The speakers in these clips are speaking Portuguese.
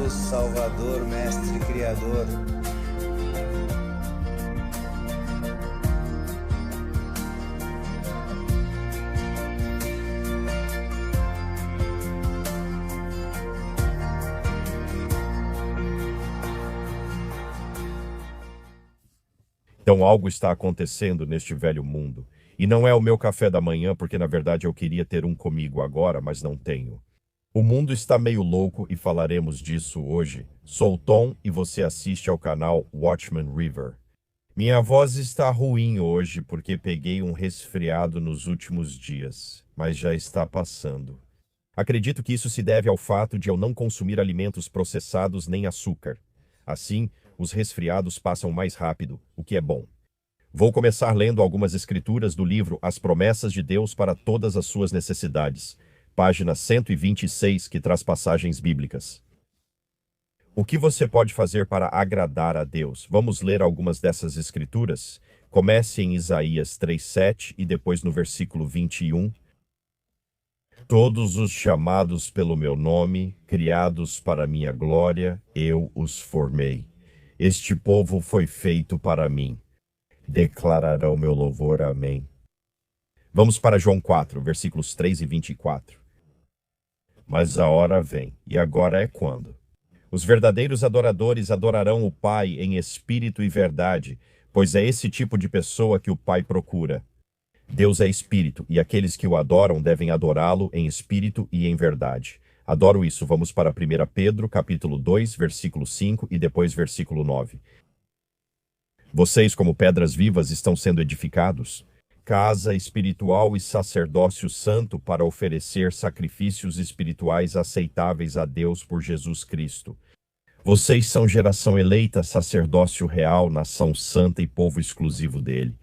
Jesus, Salvador, Mestre, Criador. Então algo está acontecendo neste velho mundo. E não é o meu café da manhã, porque na verdade eu queria ter um comigo agora, mas não tenho. O mundo está meio louco e falaremos disso hoje. Sou Tom e você assiste ao canal Watchman River. Minha voz está ruim hoje porque peguei um resfriado nos últimos dias, mas já está passando. Acredito que isso se deve ao fato de eu não consumir alimentos processados nem açúcar. Assim, os resfriados passam mais rápido, o que é bom. Vou começar lendo algumas escrituras do livro As Promessas de Deus para Todas as Suas Necessidades, página 126, que traz passagens bíblicas. O que você pode fazer para agradar a Deus? Vamos ler algumas dessas escrituras. Comece em Isaías 3:7 e depois no versículo 21. Todos os chamados pelo meu nome, criados para minha glória, eu os formei. Este povo foi feito para mim. Declararão meu louvor. Amém. Vamos para João 4, versículos 3 e 24. Mas a hora vem, e agora é quando? Os verdadeiros adoradores adorarão o Pai em espírito e verdade, pois é esse tipo de pessoa que o Pai procura. Deus é espírito, e aqueles que o adoram devem adorá-lo em espírito e em verdade. Adoro isso. Vamos para 1 Pedro, capítulo 2, versículo 5 e depois versículo 9. Vocês, como pedras vivas, estão sendo edificados, casa espiritual e sacerdócio santo para oferecer sacrifícios espirituais aceitáveis a Deus por Jesus Cristo. Vocês são geração eleita, sacerdócio real, nação santa e povo exclusivo dele,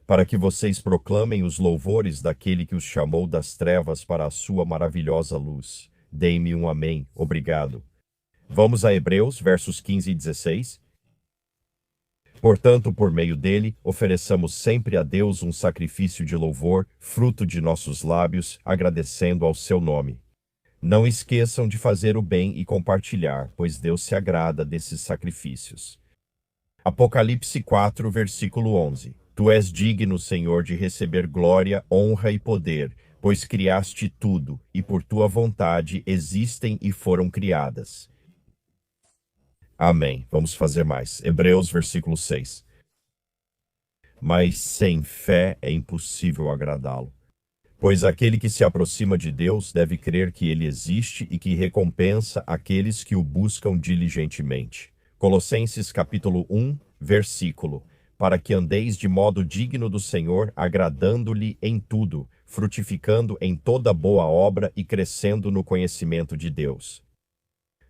para que vocês proclamem os louvores daquele que os chamou das trevas para a sua maravilhosa luz. Deem-me um amém. Obrigado. Vamos a Hebreus, versos 15 e 16. Portanto, por meio dele, ofereçamos sempre a Deus um sacrifício de louvor, fruto de nossos lábios, agradecendo ao seu nome. Não esqueçam de fazer o bem e compartilhar, pois Deus se agrada desses sacrifícios. Apocalipse 4, versículo 11. Tu és digno, Senhor, de receber glória, honra e poder, pois criaste tudo, e por tua vontade existem e foram criadas. Amém. Vamos fazer mais. Hebreus, versículo 6. Mas sem fé é impossível agradá-lo. Pois aquele que se aproxima de Deus deve crer que ele existe e que recompensa aqueles que o buscam diligentemente. Colossenses capítulo 1, versículo. Para que andeis de modo digno do Senhor, agradando-lhe em tudo, frutificando em toda boa obra e crescendo no conhecimento de Deus.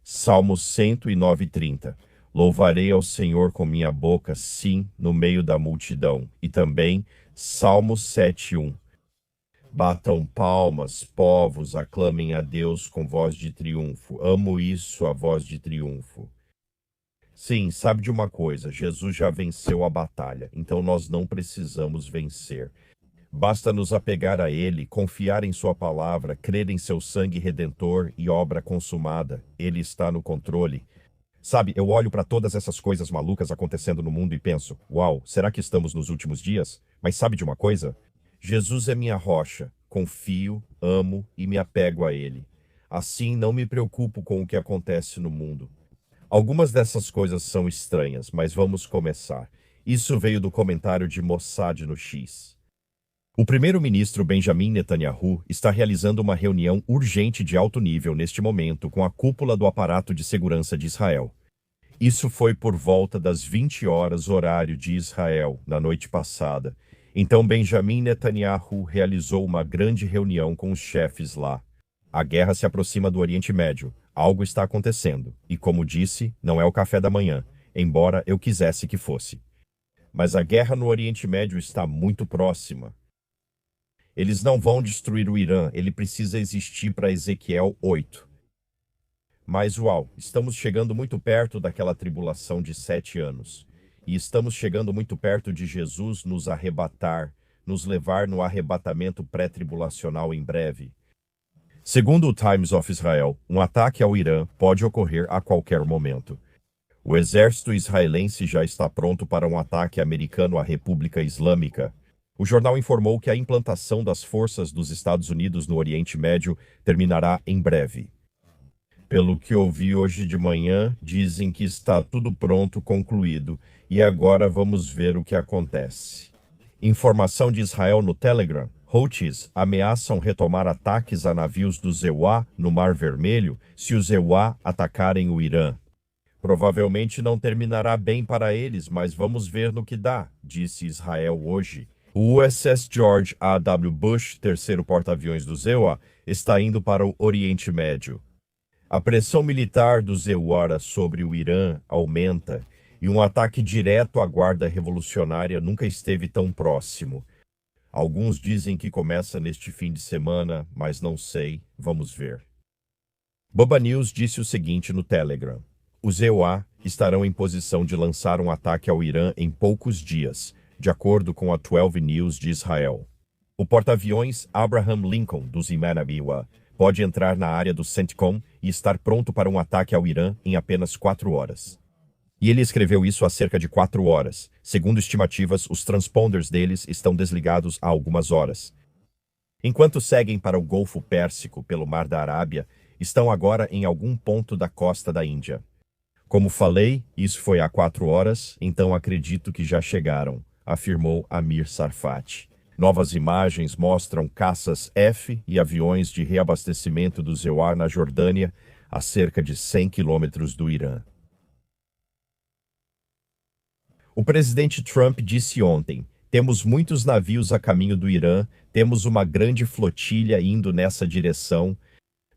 Salmo 109:30. Louvarei ao Senhor com minha boca, sim, no meio da multidão. E também Salmo 7:1. Batam palmas, povos, aclamem a Deus com voz de triunfo. Amo isso, a voz de triunfo. Sim, sabe de uma coisa, Jesus já venceu a batalha, então nós não precisamos vencer. Basta nos apegar a Ele, confiar em Sua palavra, crer em Seu sangue redentor e obra consumada. Ele está no controle. Sabe, eu olho para todas essas coisas malucas acontecendo no mundo e penso, uau, será que estamos nos últimos dias? Mas sabe de uma coisa? Jesus é minha rocha, confio, amo e me apego a Ele. Assim não me preocupo com o que acontece no mundo. Algumas dessas coisas são estranhas, mas vamos começar. Isso veio do comentário de Mossad no X. O primeiro-ministro Benjamin Netanyahu está realizando uma reunião urgente de alto nível neste momento com a cúpula do aparato de segurança de Israel. Isso foi por volta das 20 horas horário de Israel, na noite passada. Então Benjamin Netanyahu realizou uma grande reunião com os chefes lá. A guerra se aproxima do Oriente Médio. Algo está acontecendo. E como disse, não é o café da manhã, embora eu quisesse que fosse. Mas a guerra no Oriente Médio está muito próxima. Eles não vão destruir o Irã, ele precisa existir para Ezequiel 8. Mas uau, estamos chegando muito perto daquela tribulação de 7 anos. E estamos chegando muito perto de Jesus nos arrebatar, nos levar no arrebatamento pré-tribulacional em breve. Segundo o Times of Israel, um ataque ao Irã pode ocorrer a qualquer momento. O exército israelense já está pronto para um ataque americano à República Islâmica. O jornal informou que a implantação das forças dos Estados Unidos no Oriente Médio terminará em breve. Pelo que ouvi hoje de manhã, dizem que está tudo pronto, concluído, e agora vamos ver o que acontece. Informação de Israel no Telegram. Houthis ameaçam retomar ataques a navios do ZEUA no Mar Vermelho se os ZEUA atacarem o Irã. Provavelmente não terminará bem para eles, mas vamos ver no que dá, disse Israel hoje. O USS George A.W. Bush, terceiro porta-aviões do ZEUA, está indo para o Oriente Médio. A pressão militar do ZEUA sobre o Irã aumenta e um ataque direto à Guarda Revolucionária nunca esteve tão próximo. Alguns dizem que começa neste fim de semana, mas não sei, vamos ver. Bubba News disse o seguinte no Telegram. Os ZEUA estarão em posição de lançar um ataque ao Irã em poucos dias, de acordo com a 12 News de Israel. O porta-aviões Abraham Lincoln, dos Imanabiwa, pode entrar na área do CENTCOM e estar pronto para um ataque ao Irã em apenas 4 horas. E ele escreveu isso há cerca de 4 horas. Segundo estimativas, os transponders deles estão desligados há algumas horas. Enquanto seguem para o Golfo Pérsico pelo Mar da Arábia, estão agora em algum ponto da costa da Índia. Como falei, isso foi há 4 horas, então acredito que já chegaram, afirmou Amir Sarfati. Novas imagens mostram caças F e aviões de reabastecimento do ZEUA na Jordânia, a cerca de 100 quilômetros do Irã. O presidente Trump disse ontem: temos muitos navios a caminho do Irã, temos uma grande flotilha indo nessa direção.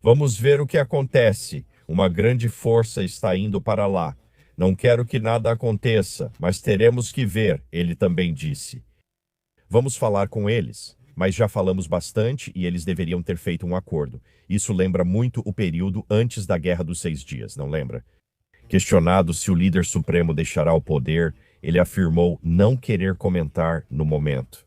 Vamos ver o que acontece. Uma grande força está indo para lá. Não quero que nada aconteça, mas teremos que ver, ele também disse. Vamos falar com eles, mas já falamos bastante e eles deveriam ter feito um acordo. Isso lembra muito o período antes da Guerra dos 6 Dias, não lembra? Questionado se o líder supremo deixará o poder, ele afirmou não querer comentar no momento.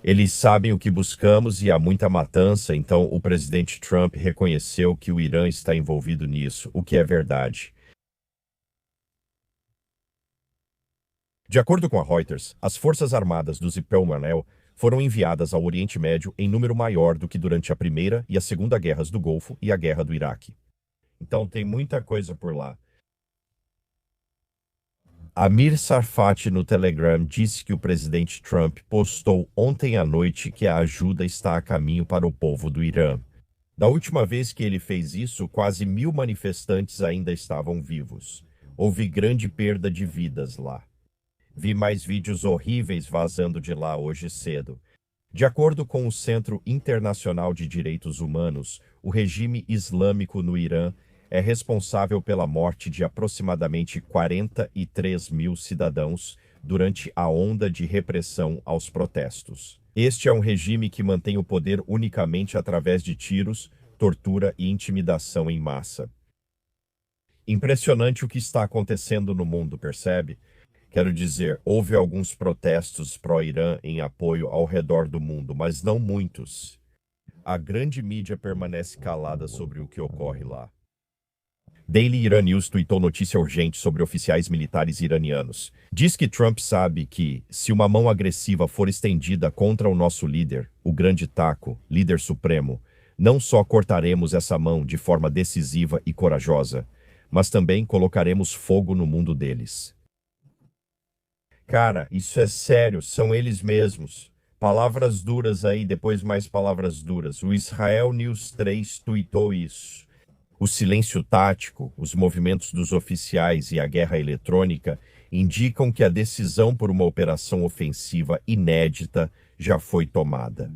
Eles sabem o que buscamos e há muita matança, então o presidente Trump reconheceu que o Irã está envolvido nisso, o que é verdade. De acordo com a Reuters, as forças armadas do Zipel-Manel foram enviadas ao Oriente Médio em número maior do que durante a Primeira e a Segunda Guerras do Golfo e a Guerra do Iraque. Então tem muita coisa por lá. Amir Sarfati no Telegram disse que o presidente Trump postou ontem à noite que a ajuda está a caminho para o povo do Irã. Da última vez que ele fez isso, quase 1.000 manifestantes ainda estavam vivos. Houve grande perda de vidas lá. Vi mais vídeos horríveis vazando de lá hoje cedo. De acordo com o Centro Internacional de Direitos Humanos, o regime islâmico no Irã é responsável pela morte de aproximadamente 43 mil cidadãos durante a onda de repressão aos protestos. Este é um regime que mantém o poder unicamente através de tiros, tortura e intimidação em massa. Impressionante o que está acontecendo no mundo, percebe? Quero dizer, houve alguns protestos pró-Irã em apoio ao redor do mundo, mas não muitos. A grande mídia permanece calada sobre o que ocorre lá. Daily Iran News tuitou notícia urgente sobre oficiais militares iranianos. Diz que Trump sabe que, se uma mão agressiva for estendida contra o nosso líder, o grande taco, líder supremo, não só cortaremos essa mão de forma decisiva e corajosa, mas também colocaremos fogo no mundo deles. Cara, isso é sério, são eles mesmos. Palavras duras aí, depois mais palavras duras. O Israel News 3 tuitou isso. O silêncio tático, os movimentos dos oficiais e a guerra eletrônica indicam que a decisão por uma operação ofensiva inédita já foi tomada.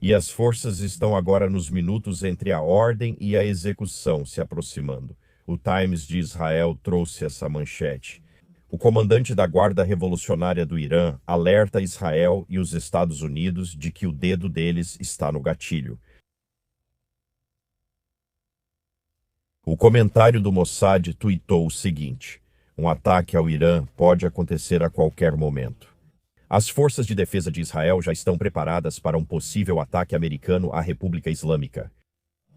E as forças estão agora nos minutos entre a ordem e a execução se aproximando. O Times de Israel trouxe essa manchete. O comandante da Guarda Revolucionária do Irã alerta Israel e os Estados Unidos de que o dedo deles está no gatilho. O comentário do Mossad tuitou o seguinte: um ataque ao Irã pode acontecer a qualquer momento. As forças de defesa de Israel já estão preparadas para um possível ataque americano à República Islâmica.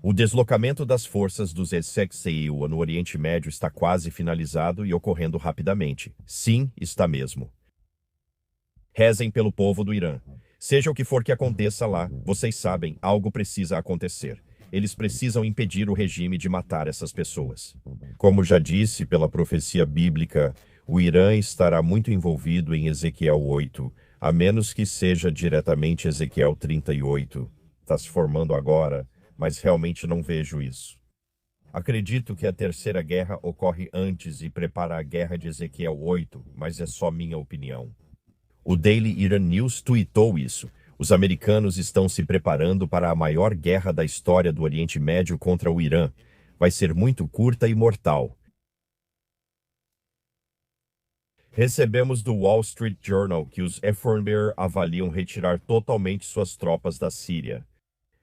O deslocamento das forças dos ESEC-CEU no Oriente Médio está quase finalizado e ocorrendo rapidamente. Sim, está mesmo. Rezem pelo povo do Irã. Seja o que for que aconteça lá, vocês sabem, algo precisa acontecer. Eles precisam impedir o regime de matar essas pessoas. Como já disse pela profecia bíblica, o Irã estará muito envolvido em Ezequiel 8, a menos que seja diretamente Ezequiel 38. Está se formando agora, mas realmente não vejo isso. Acredito que a Terceira Guerra ocorre antes e prepara a guerra de Ezequiel 8, mas é só minha opinião. O Daily Iran News tuitou isso. Os americanos estão se preparando para a maior guerra da história do Oriente Médio contra o Irã. Vai ser muito curta e mortal. Recebemos do Wall Street Journal que os FRB avaliam retirar totalmente suas tropas da Síria.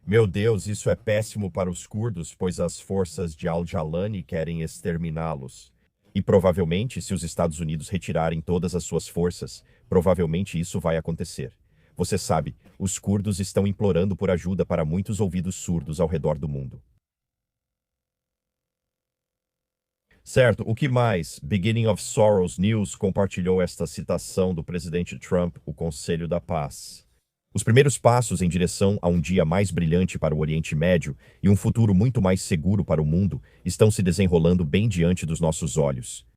Meu Deus, isso é péssimo para os curdos, pois as forças de Al-Jalani querem exterminá-los. E provavelmente, se os Estados Unidos retirarem todas as suas forças, provavelmente isso vai acontecer. Você sabe, os curdos estão implorando por ajuda para muitos ouvidos surdos ao redor do mundo. Certo, o que mais? Beginning of Sorrows News compartilhou esta citação do presidente Trump, o Conselho da Paz. Os primeiros passos em direção a um dia mais brilhante para o Oriente Médio e um futuro muito mais seguro para o mundo estão se desenrolando bem diante dos nossos olhos.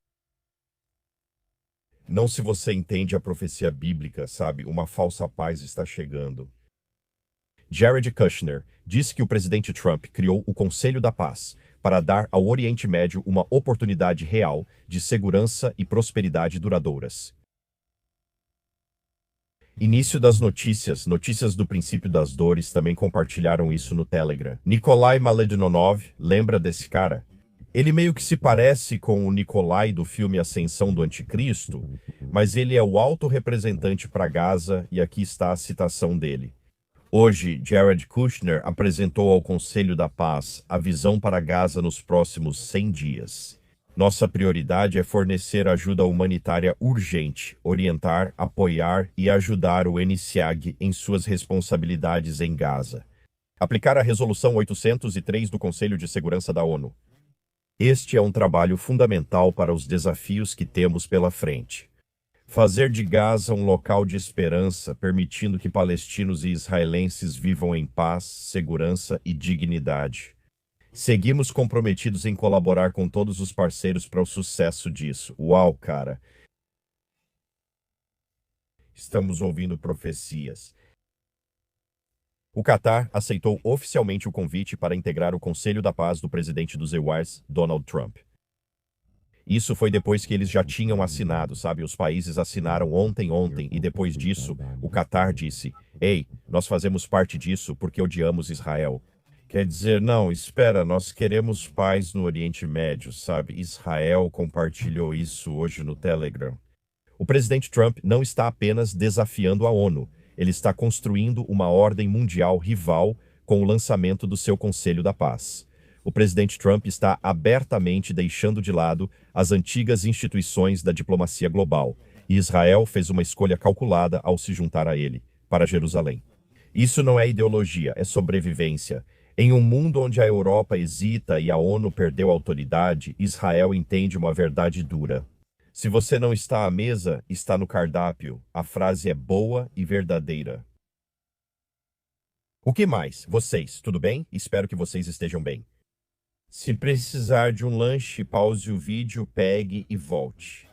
Não se você entende a profecia bíblica, sabe, uma falsa paz está chegando. Jared Kushner disse que o presidente Trump criou o Conselho da Paz para dar ao Oriente Médio uma oportunidade real de segurança e prosperidade duradouras. Início das notícias do princípio das dores também compartilharam isso no Telegram. Nikolai Maledonov, lembra desse cara? Ele meio que se parece com o Nikolai do filme Ascensão do Anticristo, mas ele é o alto representante para Gaza e aqui está a citação dele. Hoje, Jared Kushner apresentou ao Conselho da Paz a visão para Gaza nos próximos 100 dias. Nossa prioridade é fornecer ajuda humanitária urgente, orientar, apoiar e ajudar o NCAG em suas responsabilidades em Gaza. Aplicar a Resolução 803 do Conselho de Segurança da ONU. Este é um trabalho fundamental para os desafios que temos pela frente. Fazer de Gaza um local de esperança, permitindo que palestinos e israelenses vivam em paz, segurança e dignidade. Seguimos comprometidos em colaborar com todos os parceiros para o sucesso disso. Uau, cara! Estamos ouvindo profecias. O Catar aceitou oficialmente o convite para integrar o Conselho da Paz do presidente dos EUAs, Donald Trump. Isso foi depois que eles já tinham assinado, sabe? Os países assinaram ontem, e depois disso, o Catar disse: "Ei, nós fazemos parte disso porque odiamos Israel." Quer dizer, não, espera, nós queremos paz no Oriente Médio, sabe? Israel compartilhou isso hoje no Telegram. O presidente Trump não está apenas desafiando a ONU, ele está construindo uma ordem mundial rival com o lançamento do seu Conselho da Paz. O presidente Trump está abertamente deixando de lado as antigas instituições da diplomacia global, e Israel fez uma escolha calculada ao se juntar a ele, para Jerusalém. Isso não é ideologia, é sobrevivência. Em um mundo onde a Europa hesita e a ONU perdeu autoridade, Israel entende uma verdade dura. Se você não está à mesa, está no cardápio. A frase é boa e verdadeira. O que mais? Vocês, tudo bem? Espero que vocês estejam bem. Se precisar de um lanche, pause o vídeo, pegue e volte.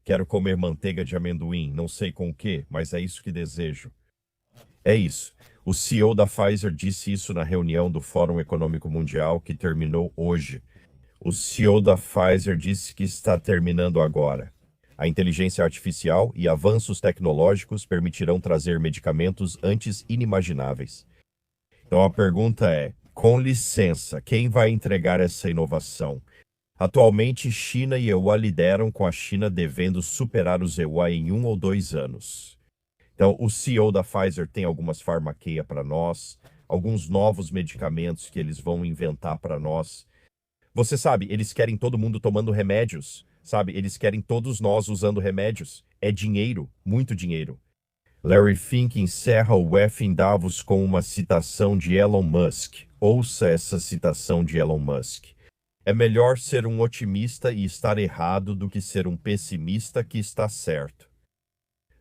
Quero comer manteiga de amendoim, não sei com o que, mas é isso que desejo. É isso. O CEO da Pfizer disse isso na reunião do Fórum Econômico Mundial que terminou hoje. O CEO da Pfizer disse que está terminando agora. A inteligência artificial e avanços tecnológicos permitirão trazer medicamentos antes inimagináveis. Então a pergunta é, com licença, quem vai entregar essa inovação? Atualmente, China e EUA lideram, com a China devendo superar os EUA em 1 ou 2 anos. Então, o CEO da Pfizer tem algumas farmaqueias para nós, alguns novos medicamentos que eles vão inventar para nós. Você sabe, eles querem todo mundo tomando remédios, sabe? Eles querem todos nós usando remédios. É dinheiro, muito dinheiro. Larry Fink encerra o F em Davos com uma citação de Elon Musk. Ouça essa citação de Elon Musk. É melhor ser um otimista e estar errado do que ser um pessimista que está certo.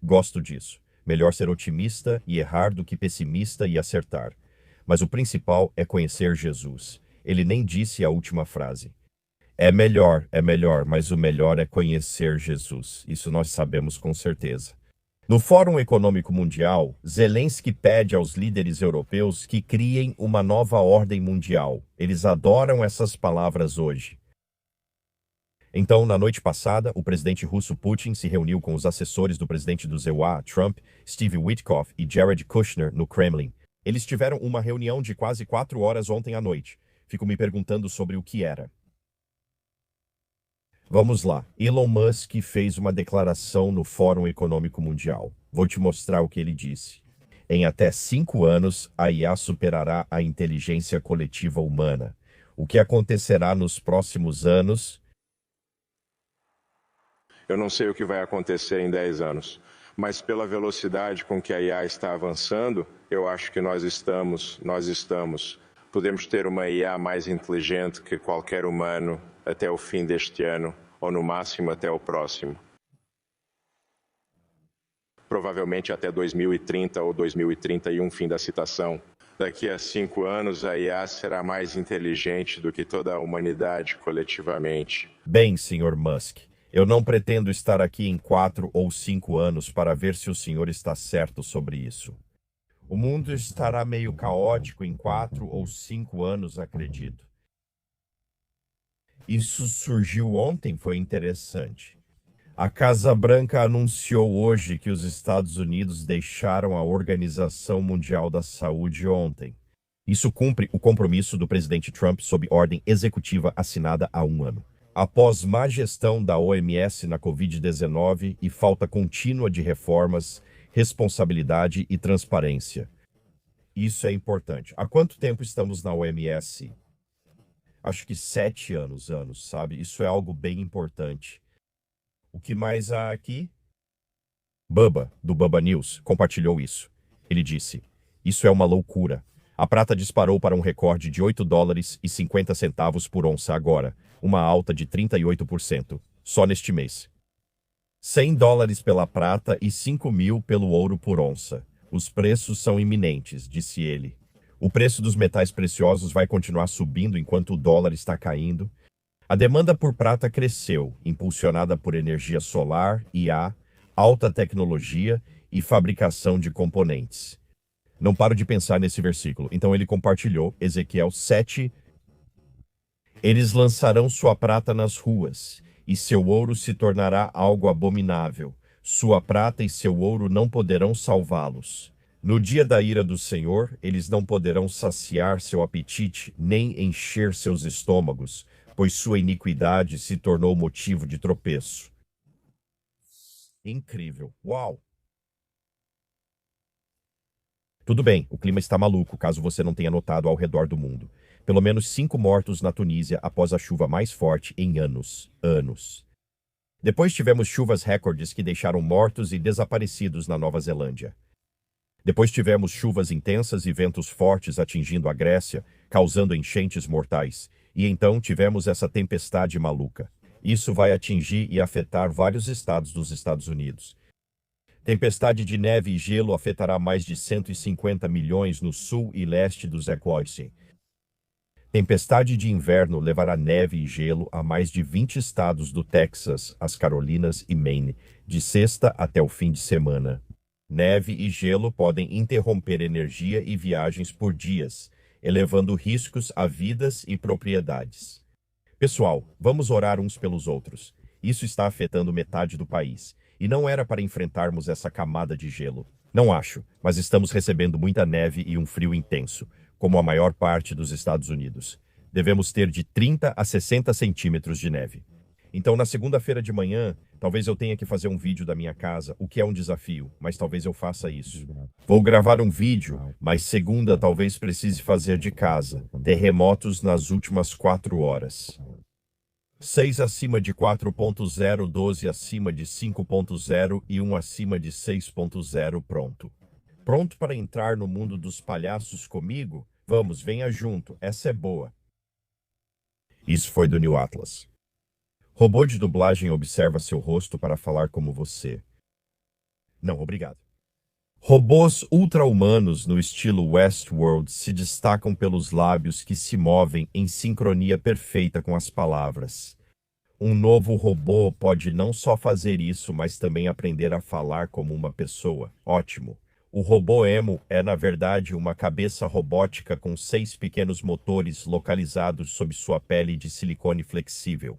Gosto disso. Melhor ser otimista e errar do que pessimista e acertar. Mas o principal é conhecer Jesus. Ele nem disse a última frase. É melhor, mas o melhor é conhecer Jesus. Isso nós sabemos com certeza. No Fórum Econômico Mundial, Zelensky pede aos líderes europeus que criem uma nova ordem mundial. Eles adoram essas palavras hoje. Então, na noite passada, o presidente russo Putin se reuniu com os assessores do presidente do EUA, Trump, Steve Witkoff e Jared Kushner, no Kremlin. Eles tiveram uma reunião de quase 4 horas ontem à noite. Fico me perguntando sobre o que era. Vamos lá. Elon Musk fez uma declaração no Fórum Econômico Mundial. Vou te mostrar o que ele disse. Em até 5 anos, a IA superará a inteligência coletiva humana. O que acontecerá nos próximos anos? Eu não sei o que vai acontecer em 10 anos, mas pela velocidade com que a IA está avançando, eu acho que nós estamos. Podemos ter uma IA mais inteligente que qualquer humano até o fim deste ano, ou no máximo até o próximo. Provavelmente até 2030 ou 2031, fim da citação. Daqui a 5 anos, a IA será mais inteligente do que toda a humanidade coletivamente. Bem, Sr. Musk, eu não pretendo estar aqui em 4 ou 5 anos para ver se o senhor está certo sobre isso. O mundo estará meio caótico em 4 ou 5 anos, acredito. Isso surgiu ontem, foi interessante. A Casa Branca anunciou hoje que os Estados Unidos deixaram a Organização Mundial da Saúde ontem. Isso cumpre o compromisso do presidente Trump sob ordem executiva assinada há 1 ano. Após má gestão da OMS na Covid-19 e falta contínua de reformas, responsabilidade e transparência. Isso é importante. Há quanto tempo estamos na OMS? Acho que 7 anos, sabe? Isso é algo bem importante. O que mais há aqui? Bubba, do Bubba News, compartilhou isso. Ele disse, isso é uma loucura. A prata disparou para um recorde de $8,50 por onça agora, uma alta de 38%, só neste mês. $100 pela prata e 5.000 pelo ouro por onça. Os preços são iminentes, disse ele. O preço dos metais preciosos vai continuar subindo enquanto o dólar está caindo. A demanda por prata cresceu, impulsionada por energia solar, IA, alta tecnologia e fabricação de componentes. Não paro de pensar nesse versículo. Então ele compartilhou, Ezequiel 7. Eles lançarão sua prata nas ruas, e seu ouro se tornará algo abominável. Sua prata e seu ouro não poderão salvá-los. No dia da ira do Senhor, eles não poderão saciar seu apetite, nem encher seus estômagos, pois sua iniquidade se tornou motivo de tropeço. Incrível. Uau! Tudo bem, o clima está maluco, caso você não tenha notado ao redor do mundo. Pelo menos 5 mortos na Tunísia após a chuva mais forte em anos. Depois tivemos chuvas recordes que deixaram mortos e desaparecidos na Nova Zelândia. Depois tivemos chuvas intensas e ventos fortes atingindo a Grécia, causando enchentes mortais. E então tivemos essa tempestade maluca. Isso vai atingir e afetar vários estados dos Estados Unidos. Tempestade de neve e gelo afetará mais de 150 milhões no sul e leste do Wisconsin. Tempestade de inverno levará neve e gelo a mais de 20 estados do Texas, as Carolinas e Maine, de sexta até o fim de semana. Neve e gelo podem interromper energia e viagens por dias, elevando riscos a vidas e propriedades. Pessoal, vamos orar uns pelos outros. Isso está afetando metade do país, e não era para enfrentarmos essa camada de gelo. Não acho, mas estamos recebendo muita neve e um frio intenso, como a maior parte dos Estados Unidos. Devemos ter de 30 a 60 centímetros de neve. Então, na segunda-feira de manhã, talvez eu tenha que fazer um vídeo da minha casa, o que é um desafio, mas talvez eu faça isso. Vou gravar um vídeo, mas segunda talvez precise fazer de casa. Terremotos nas últimas 4 horas. 6 acima de 4.0, 12 acima de 5.0 e 1 acima de 6.0 pronto. Pronto para entrar no mundo dos palhaços comigo? Vamos, venha junto, essa é boa. Isso foi do New Atlas. Robô de dublagem observa seu rosto para falar como você. Não, obrigado. Robôs ultra-humanos no estilo Westworld se destacam pelos lábios que se movem em sincronia perfeita com as palavras. Um novo robô pode não só fazer isso, mas também aprender a falar como uma pessoa. Ótimo. O robô Emo é, na verdade, uma cabeça robótica com 6 pequenos motores localizados sob sua pele de silicone flexível.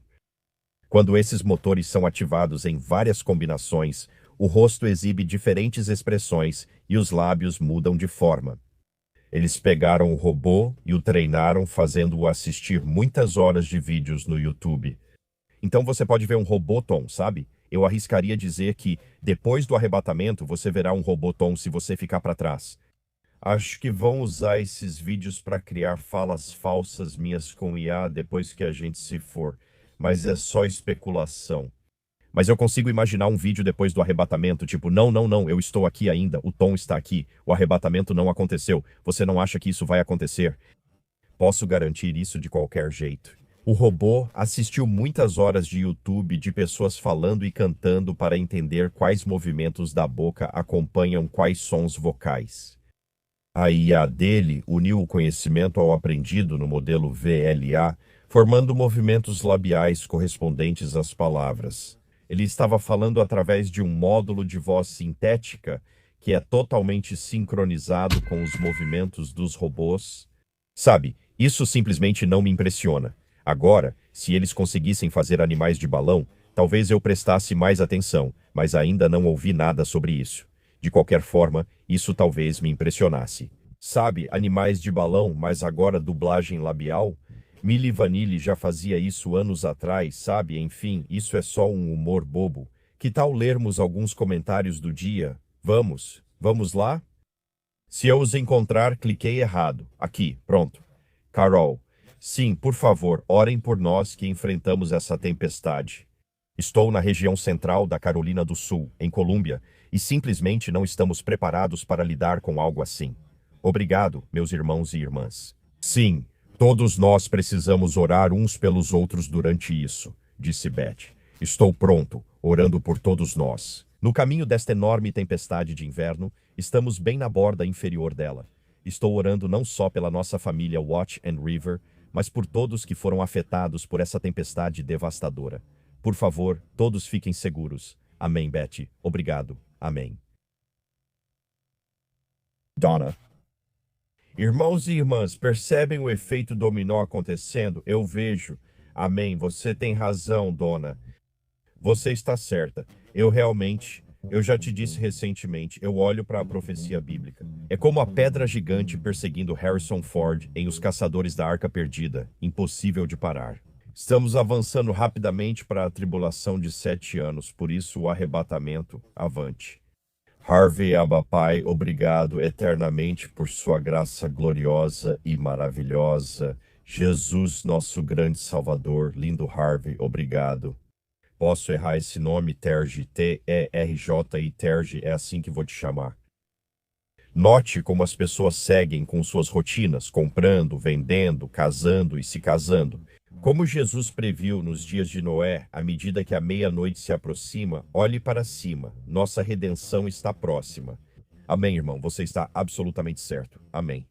Quando esses motores são ativados em várias combinações, o rosto exibe diferentes expressões e os lábios mudam de forma. Eles pegaram o robô e o treinaram fazendo-o assistir muitas horas de vídeos no YouTube. Então você pode ver um robô Tom, sabe? Eu arriscaria dizer que, depois do arrebatamento, você verá um robô Tom se você ficar para trás. Acho que vão usar esses vídeos para criar falas falsas minhas com IA depois que a gente se for. Mas é só especulação. Mas eu consigo imaginar um vídeo depois do arrebatamento, tipo, não, eu estou aqui ainda, o Tom está aqui, o arrebatamento não aconteceu, você não acha que isso vai acontecer? Posso garantir isso de qualquer jeito. O robô assistiu muitas horas de YouTube de pessoas falando e cantando para entender quais movimentos da boca acompanham quais sons vocais. A IA dele uniu o conhecimento ao aprendido no modelo VLA, formando movimentos labiais correspondentes às palavras. Ele estava falando através de um módulo de voz sintética que é totalmente sincronizado com os movimentos dos robôs. Sabe, isso simplesmente não me impressiona. Agora, se eles conseguissem fazer animais de balão, talvez eu prestasse mais atenção, mas ainda não ouvi nada sobre isso. De qualquer forma, isso talvez me impressionasse. Sabe, animais de balão, mas agora dublagem labial? Milli Vanilli já fazia isso anos atrás, sabe? Enfim, isso é só um humor bobo. Que tal lermos alguns comentários do dia? Vamos lá? Se eu os encontrar, cliquei errado. Aqui, pronto. Carol, sim, por favor, orem por nós que enfrentamos essa tempestade. Estou na região central da Carolina do Sul, em Colômbia, e simplesmente não estamos preparados para lidar com algo assim. Obrigado, meus irmãos e irmãs. Sim. Todos nós precisamos orar uns pelos outros durante isso, disse Beth. Estou pronto, orando por todos nós. No caminho desta enorme tempestade de inverno, estamos bem na borda inferior dela. Estou orando não só pela nossa família Watch and River, mas por todos que foram afetados por essa tempestade devastadora. Por favor, todos fiquem seguros. Amém, Beth. Obrigado. Amém. Donna. Irmãos e irmãs, percebem o efeito dominó acontecendo? Eu vejo. Amém. Você tem razão, dona. Você está certa. Eu já te disse recentemente, eu olho para a profecia bíblica. É como a pedra gigante perseguindo Harrison Ford em Os Caçadores da Arca Perdida. Impossível de parar. Estamos avançando rapidamente para a tribulação de 7 anos, por isso o arrebatamento, avante. Harvey Abba Pai, obrigado eternamente por sua graça gloriosa e maravilhosa. Jesus, nosso grande Salvador, lindo Harvey, obrigado. Posso errar esse nome, Terje, T-E-R-J-I, Terje, é assim que vou te chamar. Note como as pessoas seguem com suas rotinas, comprando, vendendo, casando e se casando. Como Jesus previu nos dias de Noé, à medida que a meia-noite se aproxima, olhe para cima. Nossa redenção está próxima. Amém, irmão. Você está absolutamente certo. Amém.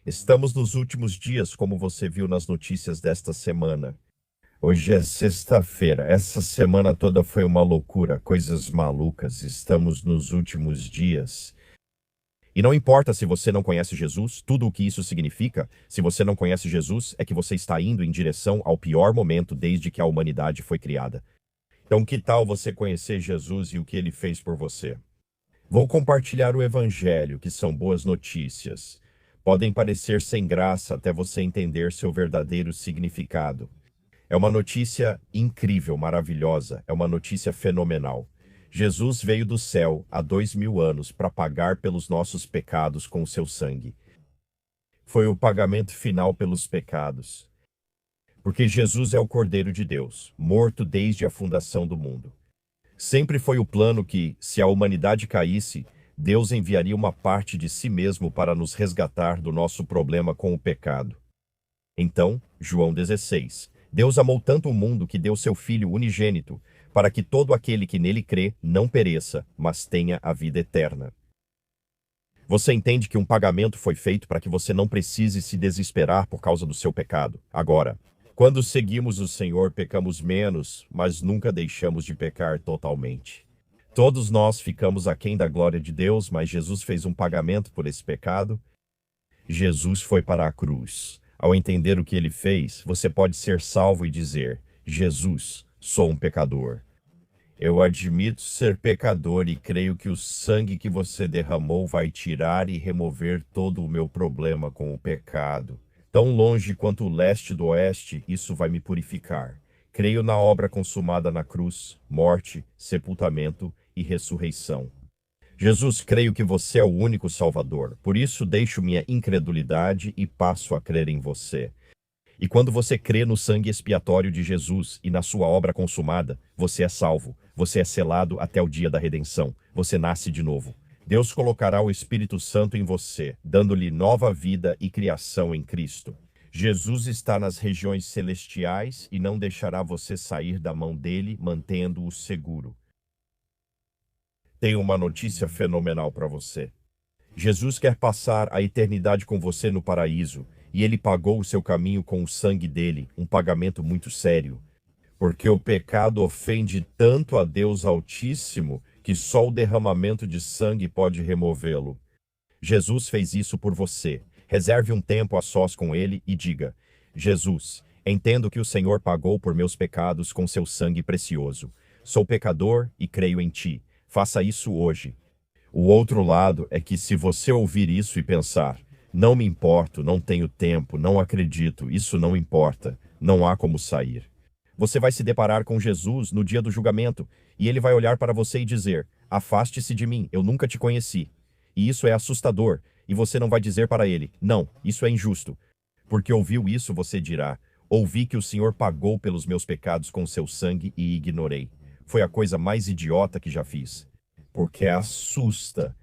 Estamos nos últimos dias, como você viu nas notícias desta semana. Hoje é sexta-feira. Essa semana toda foi uma loucura, coisas malucas. Estamos nos últimos dias. E não importa se você não conhece Jesus, tudo o que isso significa, se você não conhece Jesus, é que você está indo em direção ao pior momento desde que a humanidade foi criada. Então, que tal você conhecer Jesus e o que ele fez por você? Vou compartilhar o Evangelho, que são boas notícias. Podem parecer sem graça até você entender seu verdadeiro significado. É uma notícia incrível, maravilhosa, é uma notícia fenomenal. Jesus veio do céu há 2000 anos para pagar pelos nossos pecados com o seu sangue. Foi o pagamento final pelos pecados. Porque Jesus é o Cordeiro de Deus, morto desde a fundação do mundo. Sempre foi o plano que, se a humanidade caísse, Deus enviaria uma parte de si mesmo para nos resgatar do nosso problema com o pecado. Então, João 16. Deus amou tanto o mundo que deu seu Filho unigênito, para que todo aquele que nele crê não pereça, mas tenha a vida eterna. Você entende que um pagamento foi feito para que você não precise se desesperar por causa do seu pecado. Agora, quando seguimos o Senhor, pecamos menos, mas nunca deixamos de pecar totalmente. Todos nós ficamos aquém da glória de Deus, mas Jesus fez um pagamento por esse pecado. Jesus foi para a cruz. Ao entender o que ele fez, você pode ser salvo e dizer: Jesus, sou um pecador. Eu admito ser pecador e creio que o sangue que você derramou vai tirar e remover todo o meu problema com o pecado. Tão longe quanto o leste do oeste, isso vai me purificar. Creio na obra consumada na cruz, morte, sepultamento e ressurreição. Jesus, creio que você é o único Salvador. Por isso deixo minha incredulidade e passo a crer em você. E quando você crê no sangue expiatório de Jesus e na sua obra consumada, você é salvo. Você é selado até o dia da redenção. Você nasce de novo. Deus colocará o Espírito Santo em você, dando-lhe nova vida e criação em Cristo. Jesus está nas regiões celestiais e não deixará você sair da mão dele, mantendo-o seguro. Tenho uma notícia fenomenal para você. Jesus quer passar a eternidade com você no paraíso, e ele pagou o seu caminho com o sangue dele, um pagamento muito sério. Porque o pecado ofende tanto a Deus Altíssimo que só o derramamento de sangue pode removê-lo. Jesus fez isso por você. Reserve um tempo a sós com ele e diga: Jesus, entendo que o Senhor pagou por meus pecados com seu sangue precioso. Sou pecador e creio em ti. Faça isso hoje. O outro lado é que se você ouvir isso e pensar: não me importo, não tenho tempo, não acredito, isso não importa, não há como sair. Você vai se deparar com Jesus no dia do julgamento, e ele vai olhar para você e dizer: afaste-se de mim, eu nunca te conheci. E isso é assustador, e você não vai dizer para ele: não, isso é injusto. Porque ouviu isso, você dirá: ouvi que o Senhor pagou pelos meus pecados com seu sangue e ignorei. Foi a coisa mais idiota que já fiz. Porque assusta.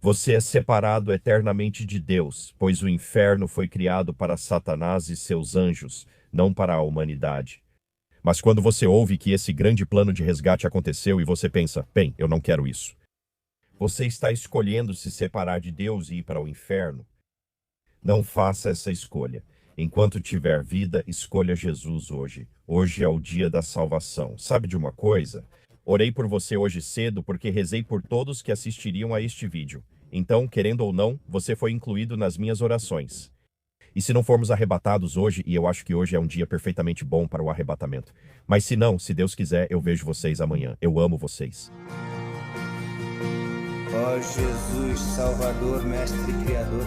Você é separado eternamente de Deus, pois o inferno foi criado para Satanás e seus anjos, não para a humanidade. Mas quando você ouve que esse grande plano de resgate aconteceu e você pensa: bem, eu não quero isso. Você está escolhendo se separar de Deus e ir para o inferno? Não faça essa escolha. Enquanto tiver vida, escolha Jesus hoje. Hoje é o dia da salvação. Sabe de uma coisa? Orei por você hoje cedo porque rezei por todos que assistiriam a este vídeo. Então, querendo ou não, você foi incluído nas minhas orações. E se não formos arrebatados hoje, e eu acho que hoje é um dia perfeitamente bom para o arrebatamento. Mas se não, se Deus quiser, eu vejo vocês amanhã. Eu amo vocês. Ó Jesus, Salvador, Mestre e Criador,